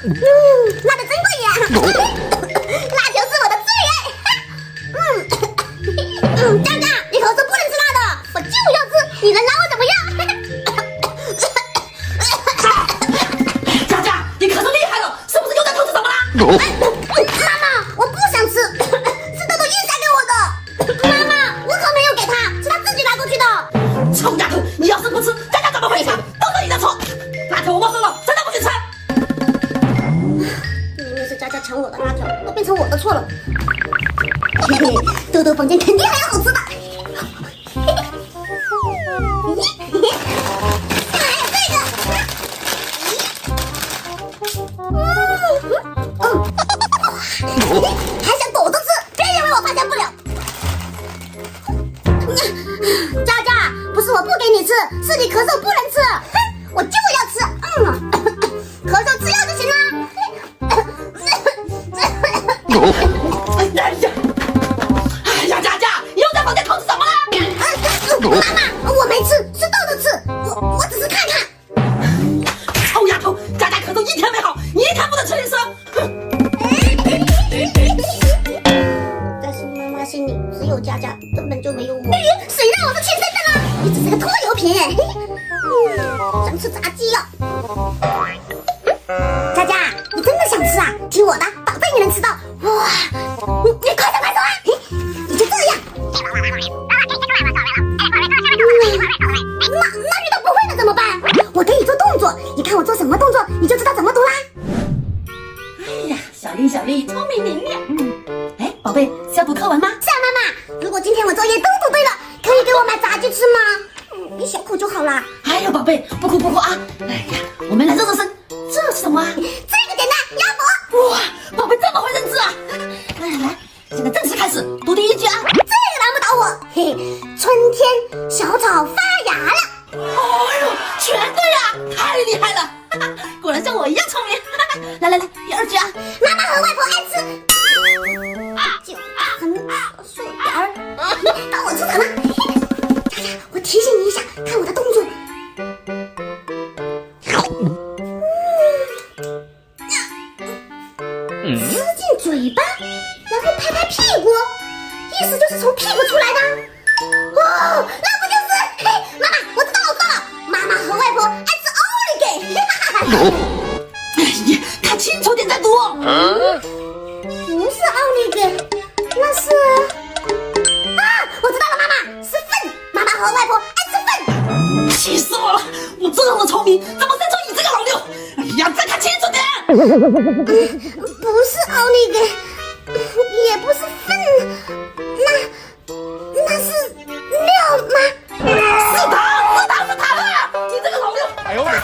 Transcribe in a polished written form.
辣的真过瘾啊！辣条是我的最爱。佳佳，你可是不能吃辣的，我就要吃，你能拿我怎么样？佳佳，你可是厉害了，是不是又在偷吃什么啦？妈妈，我不想吃，是豆豆硬塞给我的。妈妈，我可没有给他，是他自己拿过去的。臭丫头，你要是不吃，佳佳怎么会吃？都是你的错。辣条我没收了，真的不许吃。明明是佳佳抢我的辣条，都变成我的错了。嘿嘿，豆豆房间肯定还有好吃的。还想躲着吃，别以为我发现不了。佳佳，不是我不给你吃，是你咳嗽不能吃，哼，我就要吃，咳嗽吃药就行了。哎呀，佳佳，你又在房间偷吃什么啦？妈妈，我没吃，是豆豆吃，我只是看看。臭丫头，佳佳咳嗽一天没好，你一天不能吃零食。在是妈妈心里只有佳佳，根本就没有我。谁让我是亲生的呢？你只是个拖油瓶。想吃炸鸡呀？佳佳，你真的想吃啊？听我的，保证你能吃到。哇，你快点拍手啊！你就这样。那遇到不会的怎么办？我给你做动作，你看我做什么动作，你就知道怎么读啦。哎呀，小丽，聪明伶俐。哎，宝贝，是要读课文吗？是啊，妈妈，如果今天我作业都读对了，可以给我买炸鸡吃吗？一小口就好啦。哎呦，宝贝，不哭啊！哎呀，我们来热身。这是什么啊？这个简单，鸭脖。哇，宝贝这么会认字啊！来，现在正式开始读第一句啊。这个难不倒我。嘿嘿，春天小草发芽了。哎呦，全对呀，太厉害了！果然像我一样聪明。来，第二句啊。妈妈和外婆爱吃。就很薯条儿。到我出场了。佳佳，我提醒你一下，看我的动作。吃进嘴巴，然后拍拍屁股，意思就是从屁股出来的。哦，那不就是？嘿，妈妈，我知道了，妈妈和外婆爱吃奥利给。哎呀，看清楚点再读。不是奥利给，那是啊，我知道了，妈妈是粪，妈妈和外婆爱吃粪。气死我了！我这么聪明，怎么生出你这个老六？哎呀，再看清楚点。不是奥利给，也不是粪，那是尿吗？是他了！你这个老六！哎呦我的妈！